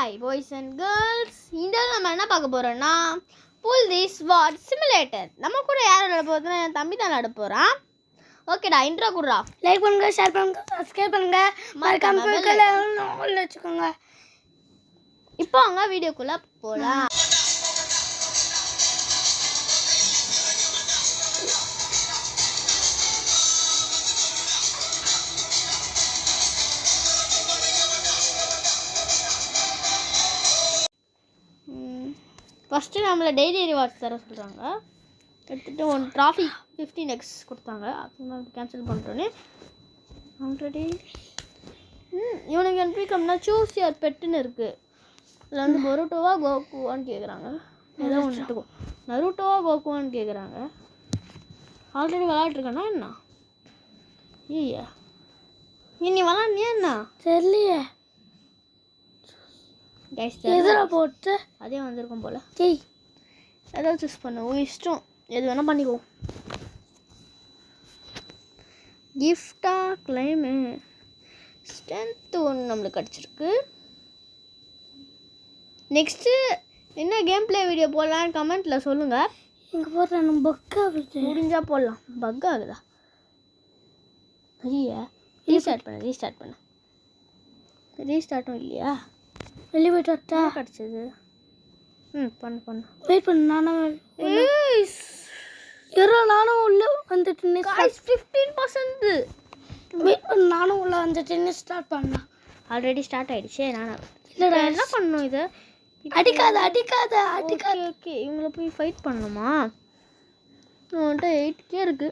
Hi boys and girls. இந்த நம்ம என்ன பார்க்க போகிறோன்னா புல் திஸ் வாட் சிமுலேட்டர். நம்ம கூட யார் விளையாட போகிறதுனா என் தம்பி தான் விளையாட போகிறான். ஓகேடா, இன்ட்ரோ கொடுறா. லைக் பண்ணுங்க, ஷேர் பண்ணுங்க, சப்ஸ்கிரைப் பண்ணுங்க, மறக்காம வச்சுக்கோங்க. இப்போ அவங்க வீடியோக்குள்ளே போகலாம். ஃபஸ்ட்டு நம்மளை டெய்லி ரிவார்ட்ஸ் தர சொல்கிறாங்க. எடுத்துகிட்டு ஒன் ட்ராஃபி 15x கொடுத்தாங்க. அது கேன்சல் பண்ணுறோன்னே ஆல்ரெடி இவனுக்கு என்ட்ரி கம்னா சூஸ் யார் பெட்டுன்னு இருக்குது. இதில் வந்து பொருட்டோவா கோகுவான்னு கேட்குறாங்க. ஏதோ ஒன்றுட்டுக்கும் நருட்டோவா கோகுவான்னு கேட்குறாங்க. ஆல்ரெடி விளாட்ருக்கேன்னா என்ன? ஐயா நீ விளாட்னியா என்ன தெரியலையே. எதிர போட்டு அதே வந்திருக்கும் போல். டேய் ஏதாவது சூஸ் பண்ணு, உன் இஷ்டம், எது வேணால் பண்ணிக்கோ. கிஃப்டாக கிளைமு ஸ்ட்ரென்த்து ஒன்று நம்மளுக்கு கிடச்சிருக்கு. நெக்ஸ்ட்டு என்ன கேம் பிளே வீடியோ போடலான்னு கமெண்ட்டில் சொல்லுங்கள். இங்கே போடுறேன் பக் ஆகுது. முடிஞ்சால் போடலாம். பக் ஆகுதா? ஐயா ரீஸ்டார்ட் பண்ணு. ரீஸ்டார்ட்டும் இல்லையா? வெளியே போய்ட்டு வரட்டா? கிடச்சது. பண்ணு வெயிட் பண்ணு. நானும் உள்ள வந்துட்டு 15%. வெயிட் பண்ணு, நானும் உள்ள வந்துட்டு ஸ்டார்ட் பண்ணேன். ஆல்ரெடி ஸ்டார்ட் ஆகிடுச்சே. நானும் இல்லைடா, என்ன பண்ணணும் இதை? அடிக்காத. ஓகே இவங்கள போய் ஃபைட் பண்ணணுமா? அவன்கிட்ட 8K இருக்கு.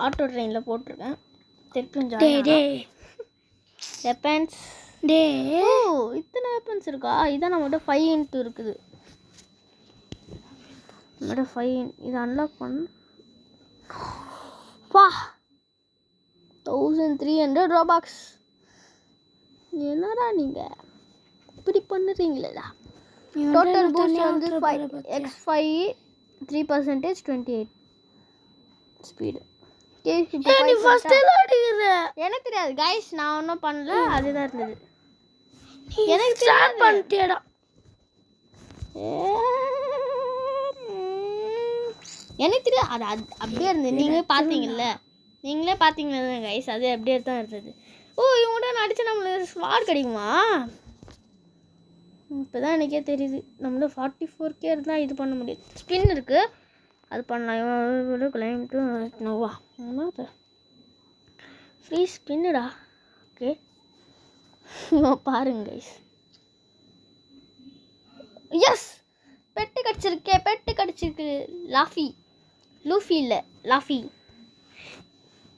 ஆட்டோ ட்ரெயினில் போட்டிருக்கேன். வெப்பன்ஸ் இத்தனை வெப்பன்ஸ் இருக்கா? இதான் நம்மகிட்ட 5 இருக்குது. நம்மகிட்ட 5 இதை அன்லாக் பண்ண 1300 ரோபாக்ஸ். என்னடா நீங்கள் இப்படி பண்ணுறீங்களா? டோட்டல் பூஸ்ட் வந்து 5x5 3% 28 ஸ்பீடு. எனக்கு தெரியாது கைஸ், நான் ஒன்றும் பண்ணல. அதுதான் இருந்தது. எனக்கு ஸ்டார்ட் பண்ணிட்டேடா. எனக்கு தெரியாது. அது அப்படியே இருந்தது. நீங்களே பார்த்தீங்கல்ல கைஸ், அது அப்படியே தான் இருந்தது. இவங்கள்ட்ட நான் அடித்தா நம்மளுக்கு ஸ்வாட் கிடைக்குமா? இப்போ தான் எனக்கே தெரியுது. நம்மள 44K இருந்தால் இது பண்ண முடியாது. ஸ்பின் இருக்குது, அது பண்ணலாம். கிளைம்ட்டு நோவா ஃப்ரீ ஸ்பின்னுடா. ஓகே பாருங்க கைஸ். எஸ், பெட்டு கிடச்சிருக்கு. லூஃபி இல்லை லாஃபி.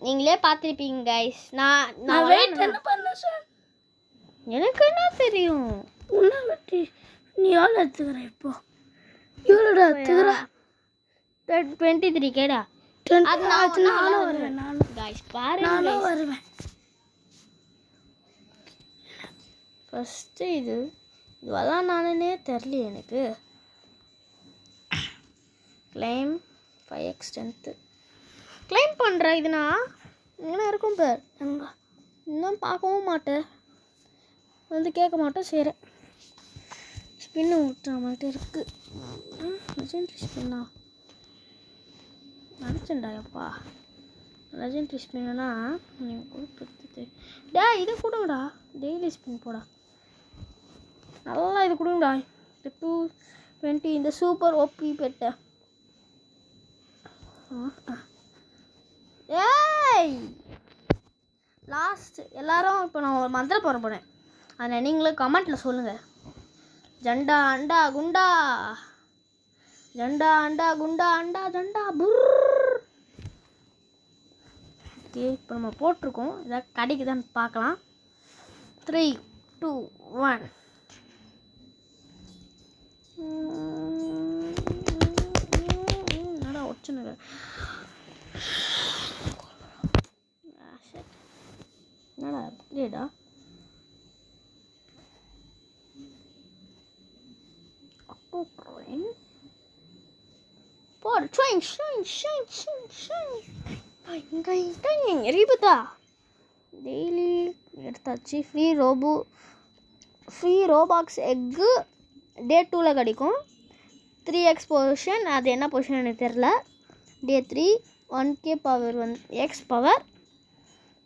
நீங்களே பார்த்துருப்பீங்க கைஸ். நான் வெயிட் என்ன பண்ண சார்? எனக்கு என்ன தெரியும்? உன்னை வெட்டி நீ எவ்வளோ எடுத்துக்கிற? இப்போ எவ்வளோடா எடுத்துக்கிற? 23Kடா. நானும் வருவேன். நானும் வருவேன். ஃபஸ்ட்டு இதுவெல்லாம் நானே தெரில எனக்கு. கிளைம் 5x ஸ்ட்ரென்த்து கிளைம் பண்ணுறேன். இதுனா என்ன இருக்கும் பேர்? எங்கே இன்னும் பார்க்கவும் மாட்டேன், வந்து கேட்க மாட்டேன். சரி, ஸ்பின்னு விட்டு நம்மள்கிட்ட இருக்குது. லெஜெண்ட்ரி ஸ்பின்னா நினச்சேன்டாப்பா. லெஜெண்ட்ரி ஸ்பின்னா நீங்கள் கொடுத்து இதை கொடுங்கடா. டெய்லி ஸ்பின் போடா. நல்லா இது கொடுங்கடா. இந்த 220 இந்த சூப்பர் ஓபி பெட்டை. லாஸ்ட் எல்லாரும் இப்போ நான் ஒரு மந்திரம் போட போகிறேன். அதை நீங்களும் கமெண்ட்டில் சொல்லுங்கள். ஜண்டா அண்டா குண்டா, ஜண்டா அண்டா குண்டா அண்டா ஜண்டா புர். இப்போ நம்ம போட்டிருக்கோம். இதாக கிடைக்குதான்னு பார்க்கலாம். 3 2 1. என்னடா ஒச்சுன்னு என்னடா இல்லையடா. போடு ட்ரெயின் ஷைன். ரீபத்தா டெய்லி எடுத்தாச்சு. ஃப்ரீ ரோபாக்ஸ் எக்கு டே 2ல் கிடைக்கும். 3x பொசிஷன், அது என்ன பொசிஷன் எனக்கு தெரில. டே 3 1k பவர் எக்ஸ் பவர்.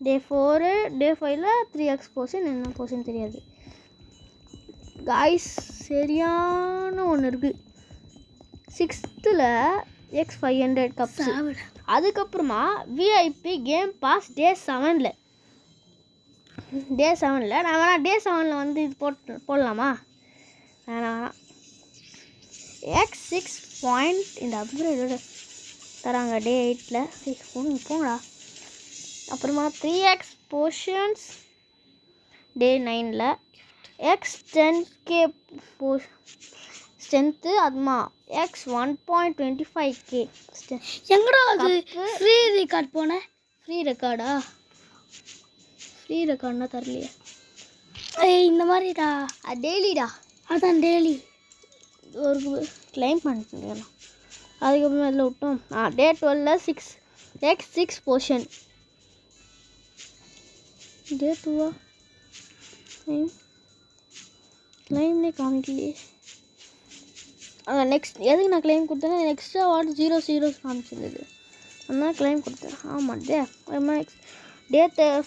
டே 4 டே 5ல் 3x பொசிஷன், என்ன பொசிஷன் தெரியாது காய்ஸ். சரியான ஒன்று இருக்குது. 6th X 500 cups. அதுக்கப்புறமா விஐபி கேம் பாஸ் டே 7ல் நான் வேணால் டே 7ல் வந்து இது போடலாமா? வேணாம். x6 பாயிண்ட் இந்த அப்கிரேடோட தராங்க டே 8ல். போங்கடா. அப்புறமா 3x போர்ஷன்ஸ் டே 9ல். x10k strength. அதுமா x 1.25k எங்கடா அது ஃப்ரீ ரெக்கார்ட் போனேன். ஃப்ரீ ரெக்கார்டா? ஃப்ரீ ரெக்கார்ட்னா தரலையே. இந்த மாதிரிடா, அது டெய்லிடா. அதான் டெய்லி ஒரு கிளைம் பண்ணிட்டு அதுக்கப்புறமா இதில் விட்டோம். டே 12ல் x6 போர்ஷன். டே 2வா கிளைம்னே காமிக்கலையே. நெக்ஸ்ட் எதுக்கு நான் கிளைம் கொடுத்தேன்னா எக்ஸ்ட்ரா வாட் 0 காமிச்சிருந்தது, அதனால் கிளைம் கொடுத்தேன். ஆமாம். டே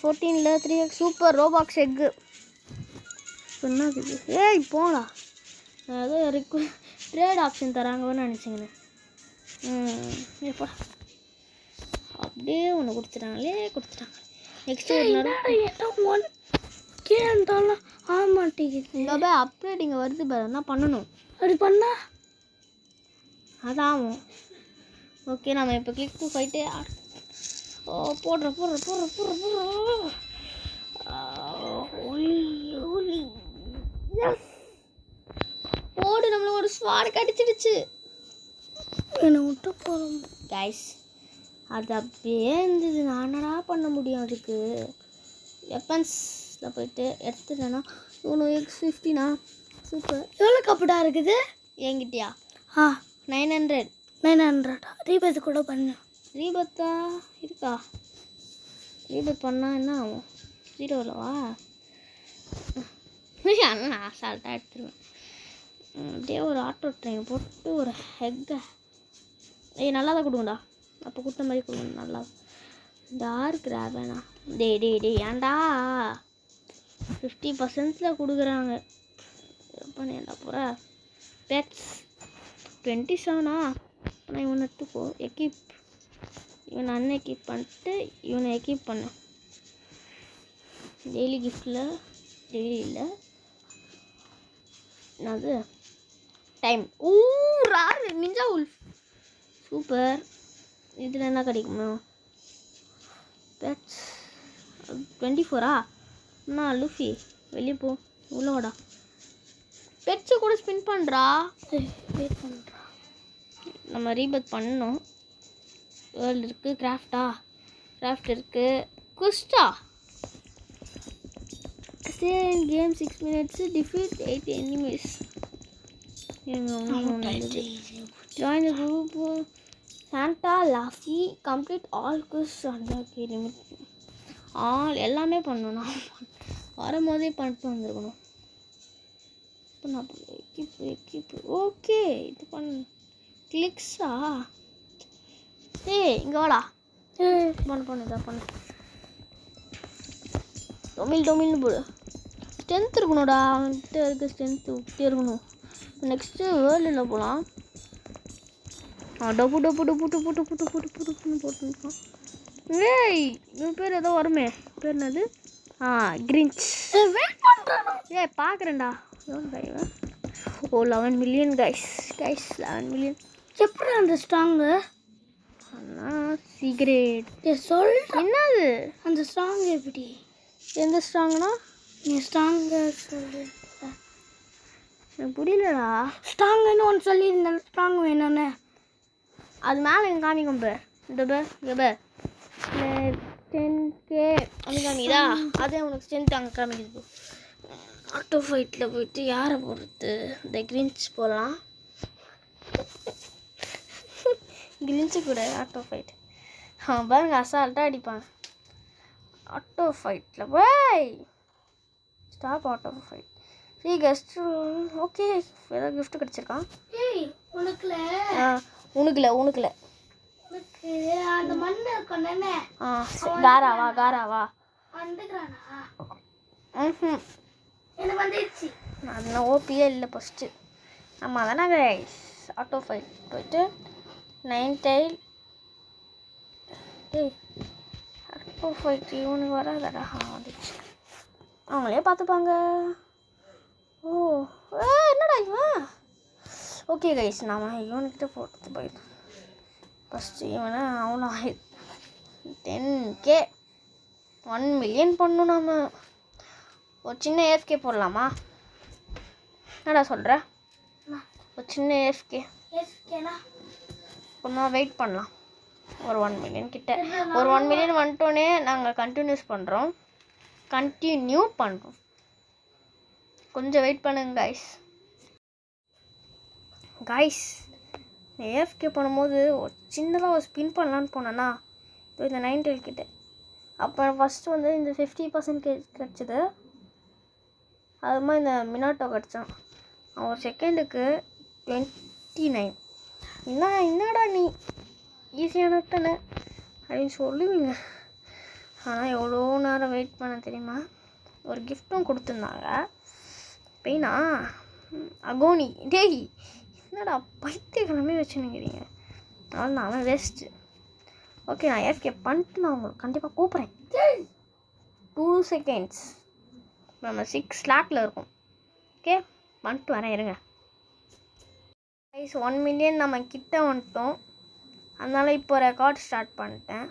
14ல் 3x சூப்பர் ரோபாக்ஸ் எக்கு. சொன்னது ஏய் போங்களா. நான் ஏதோ ட்ரேட் ஆப்ஷன் தராங்கன்னு நினச்சிங்கண்ணே. எப்பா அப்படியே ஒன்று கொடுத்துட்டாங்க. நெக்ஸ்ட்டு இருந்தாலும் ஆக மாட்டேங்குது. இங்கே போய் அப்டேட் இங்கே வருது பாரு, என்ன பண்ணணும்? அப்படி பண்ணா அதான். ஓகே, நம்ம இப்போ கிளிக் டு ஃபைட்டு போடுறோம். போடு, நம்மளுக்கு ஒரு ஸ்வாட் கடிச்சிடுச்சு. என்னை விட்டு போகிறோம் கைஸ். அது அப்படியே இருந்தது, நான் என்னடா பண்ண முடியும் அதுக்கு? வெப்பன்ஸில் போயிட்டு எடுத்துட்டேன்னா இவனு x15 சூப்பர். எவ்வளோ கப்படா இருக்குது என்கிட்டயா? 900 ரீபேஸ் கூட பண்ண. ரீபத்தா இருக்கா? ரீபத் பண்ணால் என்ன ஆகும்? 0வா? அண்ணா அசால்ட்டாக எடுத்துருவேன். அப்படியே ஒரு ஆட்டோ ட்ரெயின் போட்டு ஒரு ஹெக்கை நல்லா தான் கொடுங்கடா. அப்போ கொடுத்த மாதிரி கொடுங்க. நல்லா டார்க் ரேவனா. டே ஏன்டா 50%ல் கொடுக்குறாங்க. எப்போ ஏன்டா போகிற? பெட்ஸ் 27 நான் இவனை எடுத்துக்கோ. எக்கிப் இவனை அன்எக்கிப் பண்ணிட்டு இவனை எக்கிப் பண்ண. டெய்லி கிஃப்டில் டெய்லி இல்லை, என்னது time. Rare ninja wolf super. இதில் என்ன கிடைக்குமா? பெட்ஸ் 24 அண்ணா லூஃபி வெளியே போ, உள்ளோடா. பெட்ஸை கூட ஸ்பின் பண்ணுறா. வெயிட் பண்ணுறா. நம்ம ரீபத் பண்ணணும். வேர்ல்டு இருக்குது, கிராஃப்ட் இருக்குது, குஸ்டா game 6 minutes defeat 8 enemies. Join the group Santa Laffy, complete all quests under the limit. எல்லாமே பண்ணணும். வரும்போதே பண்ணிட்டு வந்துருக்கணும். இப்போ நான் எக்கிப்பு ஓகே. இது பண்ணு கிளிக்ஸா? இங்கே வாடா. பண்ணு இதை பண்ணு. டொமில்னு போடு. ஸ்ட்ரென்த் இருக்கணும்டா, அவன்கிட்ட இருக்க ஸ்ட்ரென்த்து விட்டே இருக்கணும். நெக்ஸ்ட்டு வேர்ல்டில் போகலாம். டப்பு போட்டுருக்கான். ஏய் இவன் பேர் ஏதோ வருமே, பேர் என்னது? கிரின்ச். பார்க்குறேன்டா. ஓ 11 million கைஸ் 11 million. எப்படி அந்த ஸ்ட்ராங்கு? சீக்ரெட் சொல். என்னது அந்த ஸ்ட்ராங் எப்படி? எந்த ஸ்ட்ராங்னா? நீ ஸ்ட்ராங்கு சொல்லு. எனக்கு புரியலடா. ஸ்ட்ராங்குன்னு ஒன்று சொல்லியிருந்தேன், ஸ்ட்ராங் வேணும்னு. அது மேலே எங்கள் காமிக்கும் பேர். இந்த பேர் இங்கே பேர் 10k அப்படி காமிக்குதா? அதே உனக்கு ஸ்ட்ரென்த் அங்கே காமிக்குது. ஆட்டோ ஃபைட்டில் போயிட்டு யாரை போடுறது? இந்த கிரின்ச் போகலாம். கிரின்ச்சு கூட ஆட்டோ ஃபைட். அவன் பாருங்க அசால்ட்டாக அடிப்பான். ஆட்டோ ஃபைட்டில் பாய் stop auto fight free guest. Okay ஏதோ கிஃப்ட் கிடச்சிருக்கான். ஏய் உனக்குல உனக்குல உனக்கு அந்த மண்ணு கொண்டனே காராவா வந்துக்கறானா? ம் எனக்கு வந்துச்சு. அதெல்லாம் ஓபியே இல்லை ஃபஸ்ட்டு. ஆமாம் தானே கைஸ். ஆட்டோ ஃபைட் போயிட்டு 9 டைல். டேய் ஆட்டோ ஃபைட் இவனுக்கு வராதடா. வந்துச்சு அவங்களே பார்த்துப்பாங்க. ஓ என்னடா இவன். ஓகே கைஸ் நாம் இவனுக்கிட்ட போட்டு போயிட்டோம். ஃபஸ்ட்டு இவனை அவ்வளோ 10K 1 மில்லியன் பண்ணணும். நம்ம ஒரு சின்ன ஏஎஃப்கே போடலாமா? என்னடா சொல்கிற? ஒரு சின்ன ஏஎஃப்கே ஒன்றா வெயிட் பண்ணலாம். ஒரு 1 மில்லியன் கிட்ட. ஒரு 1 மில்லியன் வந்துட்டோன்னே நாங்கள் கண்டினியூ பண்ணுறோம். கொஞ்சம் வெயிட் பண்ணுங்க காய்ஸ். ஏஎஃப்கே பண்ணும்போது ஒரு சின்னதாக ஒரு ஸ்பின் பண்ணலான்னு போனேன்னா இந்த 9 டைல் கிட்ட. அப்போ ஃபஸ்ட்டு வந்து இந்த 50% கிடச்சிது. அது மாதிரி இந்த மினாட்டோ கிடச்சான். ஒரு செகண்டுக்கு 29. என்னடா நீ ஈஸியான தானே அப்படின்னு சொல்லுவீங்க. ஆனால் எவ்வளோ நேரம் வெயிட் பண்ண தெரியுமா? ஒரு கிஃப்ட்டும் கொடுத்துருந்தாங்க. பெயினா அகோனி. டேய் என்னடா பைத்தியக்கிழமை வச்சுன்னுக்கிறீங்க. அதனால நான் வேஸ்ட்டு. ஓகே நான் ஏஎஃப்கே பண்ணிட்டு நான் உங்களுக்கு கண்டிப்பாக கூப்பிட்றேன். 2 செகண்ட்ஸ். நம்ம 6 லாக்கில் இருக்கும். ஓகே வந்துட்டு வரேன் இருங்க. 1 மில்லியன் நம்ம கிட்ட வந்துட்டோம். அதனால் இப்போ ரெக்கார்ட் ஸ்டார்ட் பண்ணிட்டேன்.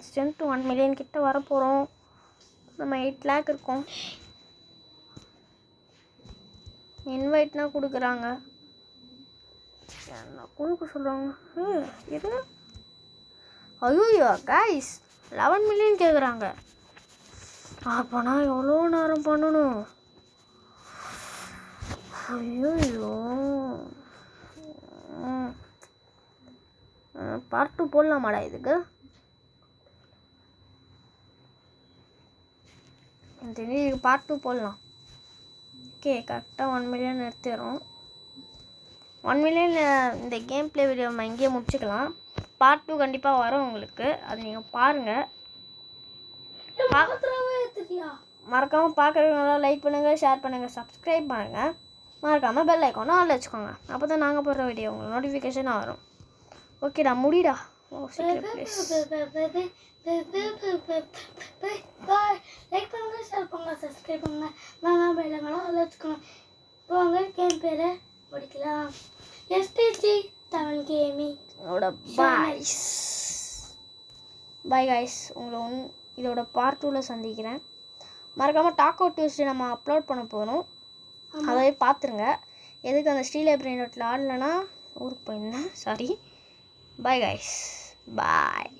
ஸ்ட்ரென்த் 1 மில்லியன் கிட்ட வர போகிறோம். நம்ம 8 லேக் இருக்கோம். இன்வைட்னா கொடுக்குறாங்க. என்ன கொடுக்க சொல்கிறாங்க? இது ஐயோ கைஸ் 11 மில்லியன் கேட்குறாங்க. அப்போனா எவ்வளோ நேரம் பண்ணணும்? ஐயோ பார்ட் 2 போடலாமாடா இதுக்கு? இதுக்கு பார்ட் 2 போடலாம். ஓகே கரெக்டாக 1 மில்லியன் எடுத்துக்கிறோம். 1 மில்லியன் இந்த கேம் ப்ளே வீடியோ நம்ம இங்கேயே முடிச்சுக்கலாம். பார்ட் 2 கண்டிப்பாக வரும் உங்களுக்கு. அது நீங்கள் பாருங்கள். மறக்காமல் பார்க்குறவங்களாம் லைக் பண்ணுங்கள், ஷேர் பண்ணுங்கள், சப்ஸ்கிரைப் பண்ணுங்கள். மறக்காமல் பெல் ஐக்கானும் ஆல் வச்சுக்கோங்க. அப்போ தான் நாங்கள் போடுற வீடியோ உங்களுக்கு நோட்டிஃபிகேஷனாக வரும். ஓகேடா முடிடா. லைக் பண்ணுங்க, ஷேர் பண்ணுங்க, சப்ஸ்கிரைப் பண்ணுங்க. நான் பெல் ஐக்கானும் ஆல் வச்சுக்கோங்க. போங்க கேம் பேரை முடிக்கலாம். SDG Tamil gaming bye guys. உங்களை இதோட பார்ட் 2ல் சந்திக்கிறேன். மறக்காமல் டாக் அவுட் டியூஸ்டே நம்ம அப்லோட் பண்ண போகிறோம். அதை பார்த்துருங்க. எதுக்கு அந்த ஸ்ரீ லைப்ரரி நோட்டில் ஆடலைன்னா ஊருக்கு போயிருந்தேன். சாரி. Bye guys. பாய்.